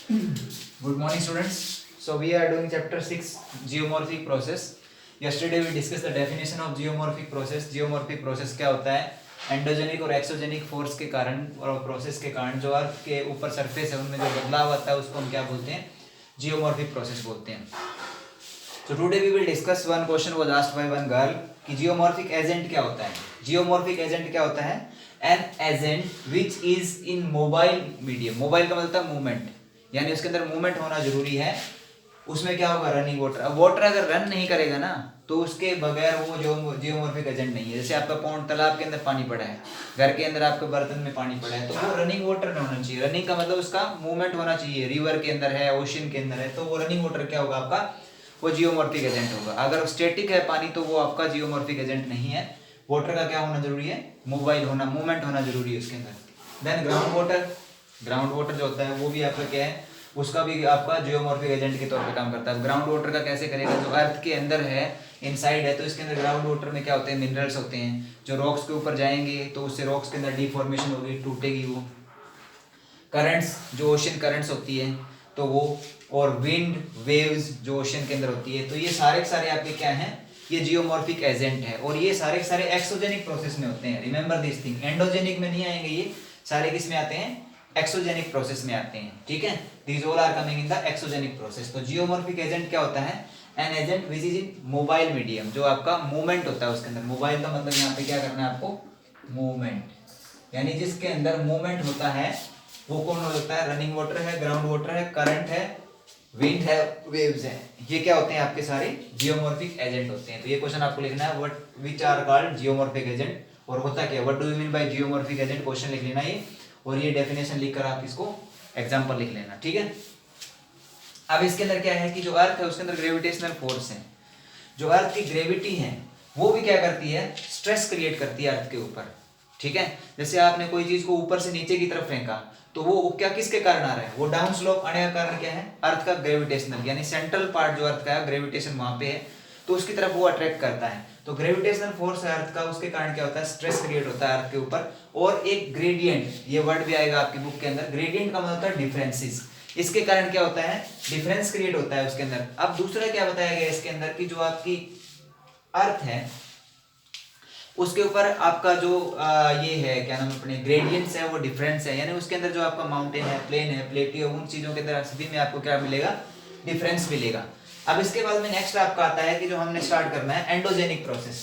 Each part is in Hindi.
Good morning, students. So we are doing chapter 6, geomorphic process. Yesterday we discussed the definition of geomorphic process. Geomorphic process क्या होता है? एंडोजेनिक और एक्सोजेनिक फोर्स के कारण और प्रोसेस के कारण जो अर्थ के ऊपर सरफेस है उनमें जो बदलाव आता है उसको हम क्या बोलते हैं? जियोमॉर्फिक प्रोसेस बोलते हैं. So today we will discuss one question was asked by one girl कि जियोमॉर्फिक एजेंट क्या होता है? जियोमॉर्फिक एजेंट क्या होता है? An agent which is in mobile medium. Mobile का मतलब मूवमेंट, यानी उसके अंदर मूवमेंट होना जरूरी है. उसमें क्या होगा? Running water. अब वाटर अगर रन नहीं करेगा ना तो उसके बगैर वो जो जियोमॉर्फिक एजेंट नहीं है. जैसे आपका पॉन्ड तालाब के अंदर पानी पड़ा है, घर के अंदर आपके बर्तन में पानी पड़ा है, तो वो रनिंग वाटर नहीं होना चाहिए. रनिंग का मतलब उसका मूवमेंट होना चाहिए. रिवर के अंदर है, ओशन के अंदर है, तो वो रनिंग वाटर क्या होगा आपका? वो जियोमॉर्फिक एजेंट होगा. अगर स्टैटिक है पानी तो वो आपका जियोमॉर्फिक एजेंट नहीं है. वाटर का क्या होना जरूरी है? मोबाइल होना, मूवमेंट होना जरूरी है उसके अंदर. Then ground water. Ground water जो होता है वो भी आपका क्या है? उसका भी आपका जियोमॉर्फिक एजेंट के तौर पे काम करता है. ग्राउंड वाटर का कैसे करेगा? जो अर्थ के अंदर है, इनसाइड है, तो इसके अंदर ग्राउंड वाटर में क्या होते हैं? मिनरल्स होते हैं जो रॉक्स के ऊपर जाएंगे तो उससे रॉक्स के अंदर डिफॉर्मेशन होगी, टूटेगी वो. करंट्स, जो ओशन करंट्स होती है तो वो, और विंड वेव्स जो ओशन के अंदर होती है, तो ये सारे के सारे आपके क्या हैं? ये जियोमॉर्फिक एजेंट है. और ये सारे के सारे एक्सोजेनिक प्रोसेस में होते हैं. Remember this thing. एंडोजेनिक में नहीं आएंगे ये सारे. किस में आते हैं? एक्सोजेनिक प्रोसेस में आते हैं. ठीक है, these all are coming in the exogenic process. तो जियोमॉर्फिक एजेंट क्या होता है? An agent which is in mobile medium. जो आपका मूवमेंट होता है उसके अंदर. मोबाइल का मतलब यहाँ पे क्या करना है आपको? मूवमेंट. यानी जिसके अंदर मूवमेंट होता है वो कौन होता है? रनिंग वाटर है, ग्राउंड वाटर है, करंट है, विंड है, वेव्स है. ये क्या होते हैं? आपके सारे जियोमॉर्फिक एजेंट होते हैं. तो ये क्वेश्चन आपको लिखना है, what which are called geomorphic agent. और होता क्या? What do you mean by geomorphic agent? Question लिख लेना ये, और ये डेफिनेशन लिखकर आप इसको एग्जांपल लिख लेना. ठीक है. अब इसके अंदर क्या है कि जो अर्थ है उसके अंदर ग्रेविटेशनल फोर्स है. जो अर्थ की ग्रेविटी है वो भी क्या करती है? स्ट्रेस क्रिएट करती है अर्थ के ऊपर. ठीक है. जैसे आपने कोई चीज को ऊपर से नीचे की तरफ फेंका तो वो क्या किसके कारण आ रहा है? वो डाउन स्लोप आने का कारण क्या है? अर्थ का ग्रेविटेशनल, यानी सेंट्रल पार्ट जो अर्थ का है, ग्रेविटेशन वहां पे है, तो उसकी तरफ वो अट्रैक्ट करता है. तो ग्रेविटेशनल फोर्स है अर्थ का, उसके कारण क्या होता है? स्ट्रेस क्रिएट होता है अर्थ के ऊपर. और एक ग्रेडियंट, ये वर्ड भी आएगा आपकी बुक के अंदर. ग्रेडियंट का मतलब होता है डिफरेंसेस. इसके कारण क्या होता है? डिफरेंस क्रिएट होता है उसके अंदर. अब दूसरा क्या बताया गया इसके अंदर कि जो आपकी अर्थ है उसके ऊपर आपका जो ये है क्या नाम अपने ग्रेडियंट्स है वो डिफरेंस है. यानी उसके अंदर जो आपका माउंटेन है, प्लेन है, प्लेटियो, उन चीजों के अंदर सभी में आपको क्या मिलेगा? डिफरेंस मिलेगा. अब इसके बाद में नेक्स्ट आपका आता है कि जो हमने स्टार्ट करना है एंडोजेनिक प्रोसेस.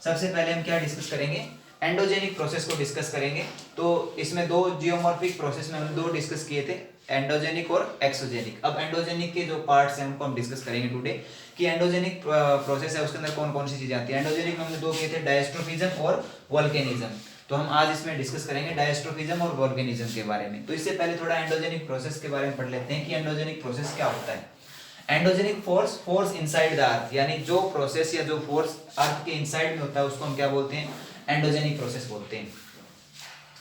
सबसे पहले हम क्या डिस्कस करेंगे? एंडोजेनिक प्रोसेस को डिस्कस करेंगे. तो इसमें दो जियोमॉर्फिक प्रोसेस में हमने दो डिस्कस किए थे, एंडोजेनिक और एक्सोजेनिक. अब एंडोजेनिक के जो पार्ट्स हैं उनको हम डिस्कस करेंगे टुडे कि एंडोजेनिक प्रोसेस है उसके अंदर कौन कौन सी चीजें आती है. एंडोजेनिक में हमने दो किए थे, डायस्ट्रोफिज्म और वोल्केनिज्म. तो हम आज इसमें डिस्कस करेंगे डायस्ट्रोफिज्म और वोल्केनिज्म के बारे में. तो इससे पहले थोड़ा एंडोजेनिक प्रोसेस के बारे में पढ़ लेते हैं कि एंडोजेनिक प्रोसेस क्या होता है. Endogenic force, force inside the earth, यानी जो प्रोसेस या जो फोर्स अर्थ के इनसाइड में होता है उसको हम क्या बोलते हैं? एंडोजेनिक प्रोसेस बोलते हैं.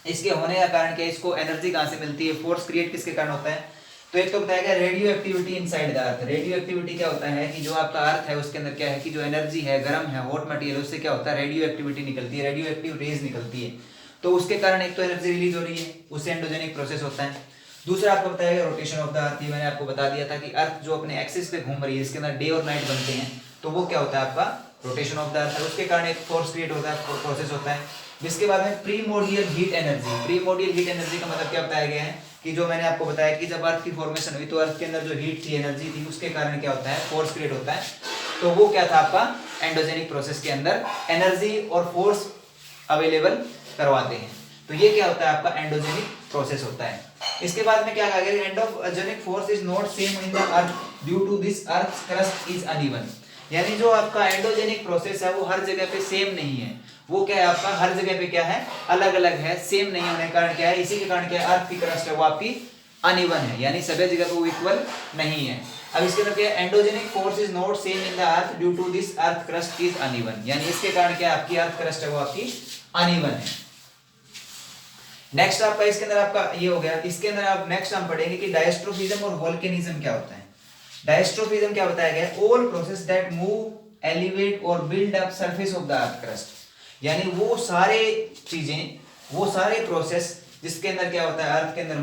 इसके होने का कारण क्या है? इसको एनर्जी कहां से मिलती है? फोर्स क्रिएट किसके कारण होता है? तो एक तो बताया गया radio activity inside the earth. Radio activity क्या होता है कि जो आपका अर्थ है उसके अंदर क्या है कि जो एनर्जी है, गर्म है, हॉट मटेरियल, उससे क्या होता है? रेडियो एक्टिविटी निकलती है, रेडियो एक्टिव रेज निकलती है. तो उसके कारण एक तो एनर्जी रिलीज हो रही है, उससे एंडोजेनिक प्रोसेस होता है. दूसरा आपको बताया गया रोटेशन ऑफ द अर्थ. ये मैंने आपको बता दिया था कि अर्थ जो अपने एक्सिस पे घूम रही है, इसके अंदर डे और नाइट बनते हैं, तो वो क्या होता है आपका? रोटेशन ऑफ द अर्थ है. उसके कारण एक फोर्स क्रिएट होता है, प्रोसेस होता है. जिसके बाद में primordial heat energy. Primordial heat energy का मतलब क्या बताया गया है कि जो मैंने आपको बताया कि जब अर्थ की फॉर्मेशन हुई तो अर्थ के अंदर जो हीट थी, एनर्जी थी, उसके कारण क्या होता है? फोर्स क्रिएट होता है. तो वो क्या था आपका? एंडोजेनिक प्रोसेस के अंदर एनर्जी और फोर्स अवेलेबल करवाते हैं. तो ये क्या होता है? आपका एंडोजेनिक प्रोसेस होता है. इसके बाद में क्या कहा गया? Endogenic force is not same in the earth due to this earth crust is uneven. यानी जो आपका एंडोजेनिक प्रोसेस है वो हर जगह पे सेम नहीं है. वो क्या है आपका? हर जगह पे क्या है? अलग अलग है. सेम नहीं होने के कारण क्या है? इसी के कारण क्या है? अर्थ की क्रस्ट है वो आपकी अनइवन है, यानी सभी जगह पे वो इक्वल नहीं है. अब इसके अंदर क्या है? Endogenic force is not same in the earth due to this earth crust is uneven. यानी इसके कारण क्या है? आपकी अर्थ क्रस्ट है वो आपकी अनइवन है. नेक्स्ट आपका इसके अंदर आपका ये हो गया. इसके अंदर आप नेक्स्ट हम पढ़ेंगे कि डायस्ट्रोफिज्म और वोल्केनिज्म क्या होता है. डायस्ट्रोफिज्म क्या बताया गया? All process that move elevate or build up surface of the earth crust. यानी वो सारे चीजें, वो सारे प्रोसेस जिसके अंदर क्या होता है, अर्थ के अंदर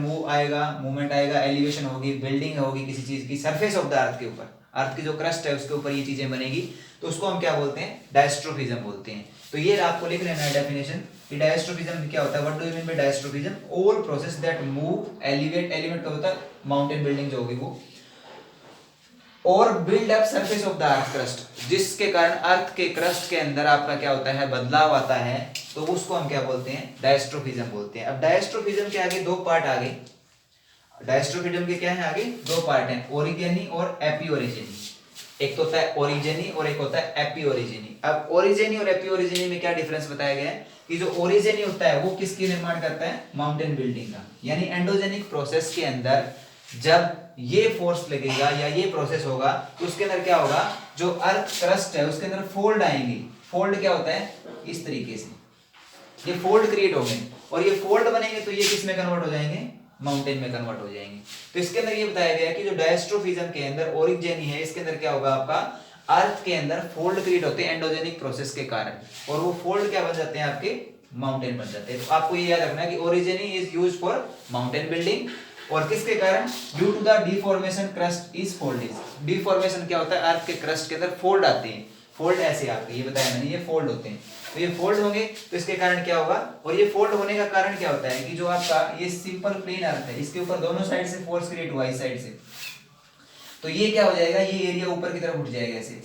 मूवमेंट आएगा, एलिवेशन होगी, बिल्डिंग होगी किसी चीज की, सरफेस ऑफ द अर्थ के ऊपर, अर्थ की जो क्रस्ट है उसके ऊपर ये चीजें बनेगी, तो उसको हम क्या बोलते हैं, डायस्ट्रोफिज्म बोलते हैं। तो ये आपको लिख लेना है डेफिनेशन कि डायस्ट्रोफिज्म क्या होता है, what do you mean bye diastrophism, all process that move elevate, elevate का होता है माउंटेन बिल्डिंग जो होगी वो, और build up surface of the earth crust, जिसके कारण अर्थ के क्रस्ट के अंदर आपका क्या होता है, बदलाव आता है, तो उसको हम क्या बोलते हैं, डायस्ट्रोफिज्म बोलते हैं। अब डायस्ट्रोफिज्म के आगे दो पार्ट आ गए, डायस्ट्रोफिज्म के क्या है आगे दो पार्ट हैं, ओरिजेनी और एपीओरिजेनी। एक तो होता है ओरिजेनी और एक होता है एपीओरिजेनी। अब ओरिजेनी और एपीओरिजेनी में क्या डिफरेंस बताया गया है कि जो ओरिजेनी होता है वो किसकी निर्माण करता है, माउंटेन बिल्डिंग का, यानी एंडोजेनिक प्रोसेस के अंदर जब ये फोर्स लगेगा या ये प्रोसेस होगा तो उसके अंदर क्या होगा, जो अर्थ क्रस्ट है उसके अंदर फोल्ड आएंगे। फोल्ड क्या होता है, इस तरीके से ये फोल्ड क्रिएट होंगे, और ये फोल्ड बनेंगे तो ये किस में कन्वर्ट हो जाएंगे, माउंटेन में कन्वर्ट हो जाएंगे। तो इसके अंदर ये बताया गया कि जो डायस्ट्रोफिज्म के अंदर ओरिजेनी है, इसके अंदर क्या होगा, आपका अर्थ के अंदर फोल्ड क्रिएट होते हैं एंडोजेनिक प्रोसेस के कारण, और वो फोल्ड क्या बन जाते हैं, आपके माउंटेन बन जाते हैं। तो आपको ये याद रखना है कि orogeny is used for mountain building, और किसके कारण, due to the deformation crust is folded. Deformation क्या होता है, अर्थ के क्रस्ट के अंदर फोल्ड आते हैं, फोल्ड ऐसे आपके ये बताया मैंने, ये फोल्ड होते हैं, तो ये फोल्ड होंगे तो इसके कारण क्या होगा, और ये फोल्ड होने का कारण क्या होता है कि जो आपका ये सिंपल प्लेन अर्थ है इसके ऊपर दोनों साइड से फोर्स क्रिएट हुआ, इस साइड से, तो ये क्या हो जाएगा, ये एरिया ऊपर की तरफ उठ जाएगा ऐसे,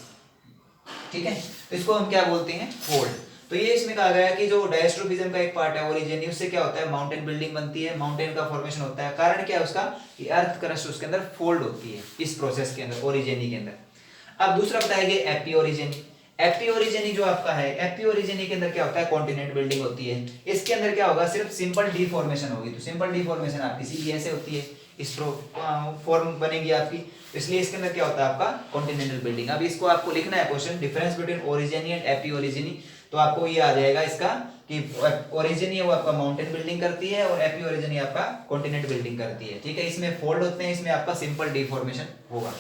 ठीक है, तो इसको हम क्या बोलते हैं, फोल्ड। तो ये इसमें कहा गया कि जो डायस्ट्रोफिज्म का एक पार्ट है ओरिजेनी, उससे क्या होता है, माउंटेन बिल्डिंग बनती है, माउंटेन का फॉर्मेशन होता है। कारण क्या है उसका, कि अर्थ क्रस्ट उसके अंदर फोल्ड होती है इस प्रोसेस के अंदर, ओरिजेनी के अंदर। अब दूसरा बताया गया एपीओरिजेनी। एपीओरिजेनी जो आपका है, एपीओरिजेनी के अंदर क्या होता है, कॉन्टिनेंट बिल्डिंग होती है। इसके अंदर क्या होगा, सिर्फ सिंपल डिफॉर्मेशन होगी। तो सिंपल डिफॉर्मेशन आपकी सीधी ऐसे होती है, इस फॉर्म बनेगी आपकी, इसलिए इसके अंदर क्या होता है आपका कॉन्टिनेंटल बिल्डिंग। अब इसको आपको लिखना है क्वेश्चन, डिफरेंस बिटवीन ओरिजेनी एंड एपीओरिजेनी, तो आपको ये आ जाएगा इसका कि ओरिजेनी है वो आपका माउंटेन बिल्डिंग करती है और एपीओरिजेनी आपका कॉन्टिनेंट बिल्डिंग करती है, ठीक है। इसमें फोल्ड होते हैं, इसमें आपका सिंपल डिफॉर्मेशन होगा।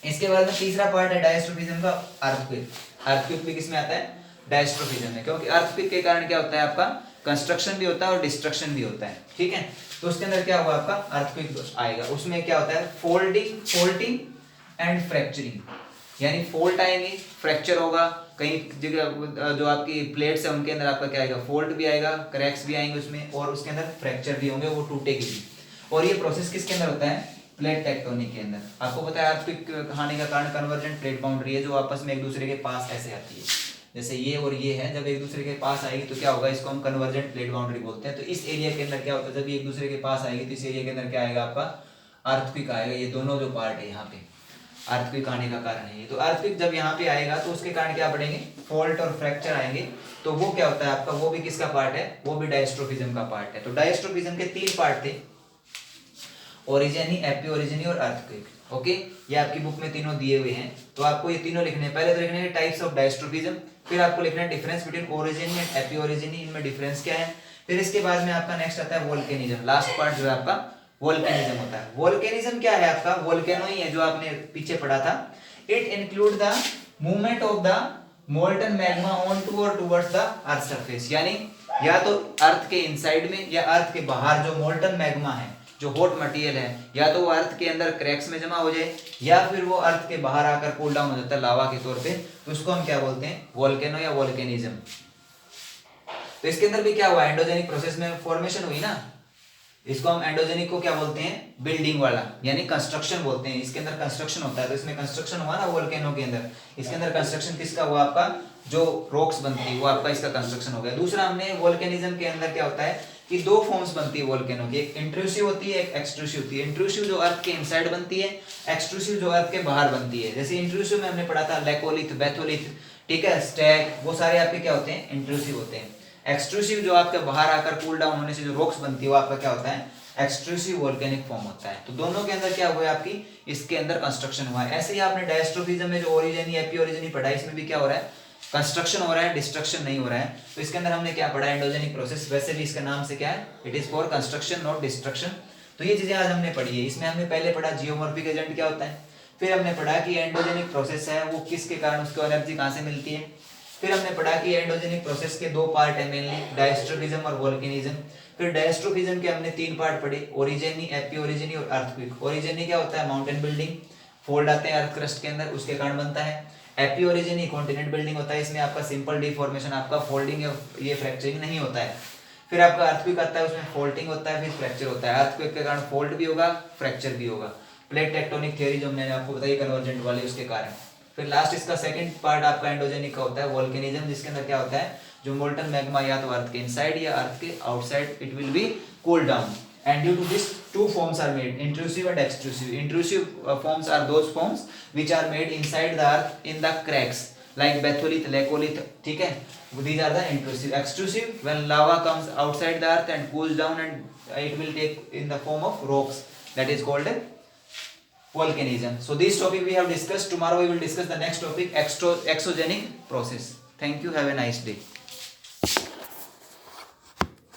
इसके बाद में तीसरा पार्ट है डायस्ट्रोफिज्म का, अर्थक्वेक। अर्थक्वेक भी किसमें आता है, डायस्ट्रोफिज्म में, क्योंकि अर्थक्वेक के कारण क्या होता है, आपका कंस्ट्रक्शन भी होता है और डिस्ट्रक्शन भी होता है, ठीक है। तो उसके अंदर क्या हुआ, आपका अर्थक्वेक आएगा, उसमें क्या होता है, फोल्डिंग एंड फ्रैक्चरिंग, यानी फोल्ट आएंगे, फ्रैक्चर होगा, कई जगह जो आपकी प्लेट्स है उनके अंदर आपका क्या आएगा, फोल्ट भी आएगा, क्रैक्स भी आएंगे उसमें, और उसके अंदर फ्रैक्चर भी होंगे, वो टूटेगी भी। और ये प्रोसेस किसके अंदर होता है, प्लेट टेक्टोनिक के अंदर। आपको पता है अर्थक्वेक कहानी का कारण कन्वर्जेंट प्लेट बाउंड्री है, जो आपस में एक दूसरे के पास ऐसे आती है, जैसे ये और ये है, जब एक दूसरे के पास आएगी तो क्या होगा, इसको हम कन्वर्जेंट प्लेट बाउंड्री बोलते हैं। तो इस एरिया के अंदर क्या होता है, जब ये एक दूसरे के पास आएगी तो इस एरिया के अंदर क्या आएगा, आपका अर्थक्वेक आएगा। ये दोनों जो पार्ट है यहाँ पे अर्थक्वेक आने का कारण है ये। तो अर्थक्वेक जब यहाँ पे आएगा तो उसके कारण क्या बढ़ेंगे, फॉल्ट और फ्रैक्चर आएंगे। तो वो क्या होता है आपका, वो भी किसका पार्ट है, वो भी डायस्ट्रोफिज्म का पार्ट है। तो डायस्ट्रोफिज्म के तीन पार्ट थे, ओरिजेनी, एपीओरिजेनी और अर्थक्वेक। ओके, ये आपकी बुक में तीनों दिए हुए हैं, तो आपको ये तीनों लिखने हैं। पहले तो लिखने हैं टाइप्स ऑफ डायस्ट्रोफिज्म, फिर आपको लिखना है डिफरेंस बिटवीन ओरिजेनी एंड एपीओरिजेनी, इनमें डिफरेंस क्या है। फिर इसके बाद में आपका नेक्स्ट आता है वोल्केनिज्म, लास्ट पार्ट जो है आपका वोल्केनिज्म होता है। वोल्केनिज्म क्या है आपका, वोल्केनो ही है जो आपने पीछे पढ़ा था। It include the movement of the molten magma on to और टुवर्ड्स द अर्थ सरफेस, यानी या तो अर्थ के इनसाइड में या अर्थ के बाहर जो मोल्टन मैग्मा है, जो हॉट मटेरियल है, या तो वो अर्थ के अंदर क्रैक्स में जमा हो जाए या फिर वो अर्थ के बाहर आकर कूल डाउन हो जाता है लावा के तौर पे, तो उसको हम क्या बोलते हैं, वोल्केनो या वोल्केनिज्म। तो इसके अंदर भी क्या हुआ, एंडोजेनिक प्रोसेस में फॉर्मेशन हुई ना, इसको हम एंडोजेनिक को क्या बोलते हैं, बिल्डिंग वाला, यानी कंस्ट्रक्शन बोलते हैं। इसके अंदर कंस्ट्रक्शन होता है, तो इसमें कंस्ट्रक्शन हुआ ना वोल्केनो के अंदर, इसके अंदर कंस्ट्रक्शन किसका हुआ, आपका जो रॉक्स बनती है वो आपका इसका कंस्ट्रक्शन हो गया। दूसरा हमने वोल्केनिज्म के अंदर क्या होता है कि दो फॉर्म्स बनती है वोल्केनो की, एक इंट्रूसिव होती है, एक एक्सट्रूसिव होती है। इंट्रूसिव जो अर्थ के इनसाइड बनती है, एक्सट्रूसिव जो अर्थ के बाहर बनती है। जैसे इंट्रूसिव में हमने पढ़ा था लैकोलिथ, बेथोलिथ, ठीक है, स्टैग, वो सारे आपके क्या होते हैं, इंट्रूसिव होते हैं। एक्सट्रूसिव जो आपके बाहर आकर कूल डाउन होने से जो रॉक्स बनती है वो आपका क्या होता है, एक्सट्रूसिव वोल्केनिक फॉर्म होता है। तो दोनों के अंदर क्या हुआ है, आपकी इसके अंदर कंस्ट्रक्शन हुआ है। ऐसे ही आपने डायस्ट्रोफिज्म में जो ओरिजेनी, एपीओरिजेनी पढ़ा है, इसमें भी क्या हो रहा है, कंस्ट्रक्शन हो रहा है, डिस्ट्रक्शन नहीं हो रहा है। तो इसके अंदर हमने क्या पढ़ा, एंडोजेनिक प्रोसेस, वैसे भी इसका नाम से क्या है, it is for construction not destruction. तो ये चीजें आज हमने पढ़ी है। इसमें हमने पहले पढ़ा जियोमॉर्फिक एजेंट क्या होता है, फिर हमने पढ़ा कि एंडोजेनिक प्रोसेस है वो किसके कारण, उसको एनर्जी कहाँ से मिलती है, फिर हमने पढ़ा कि एंडोजेनिक प्रोसेस के दो पार्ट है मेनली, डायस्ट्रोफिज्म और वोल्केनिज्म। फिर डायस्ट्रोफिज्म के हमने तीन पार्ट पढ़े, ओरिजिनी, एपी ओरिजिनी और अर्थक्वेक। ओरिजिनी क्या होता है? माउंटेन बिल्डिंग, फोल्ड आते हैं अर्थ क्रस्ट के अंदर, उसके कारण बनता है। एपी ओरिजिनी कॉन्टिनेंट बिल्डिंग होता है, इसमें आपका सिंपल डिफॉर्मेशन, आपका फोल्डिंग या ये फ्रैक्चरिंग नहीं होता है। फिर आपका अर्थक्वेक आता है, उसमें फोल्डिंग होता है, फिर फ्रैक्चर होता है। अर्थक्वेक के कारण फोल्ड भी होगा, फ्रैक्चर भी होगा। प्लेट टेक्टोनिक थ्योरी जो मैंने आपको बताई कन्वर्जेंट वाली, उसके कारण। फिर लास्ट इसका सेकंड पार्ट आपका एंडोजेनिक का होता है, वोल्केनिज्म, जिसके अंदर क्या होता है? जो मोल्टन मैग्मा या तो अर्थ के इनसाइड या अर्थ के outside, it will be cool down, and due to this two forms are made, intrusive and extrusive. Intrusive forms are those forms which are made inside the earth in the cracks like batholith, laccolith, ठीक है, these are the intrusive. Extrusive, when lava comes outside the earth and cools down and it will take in the form of rocks, that is called a volcanism. So this topic we have discussed. Tomorrow we will discuss the next topic, exogenic process. Thank you, have a nice day.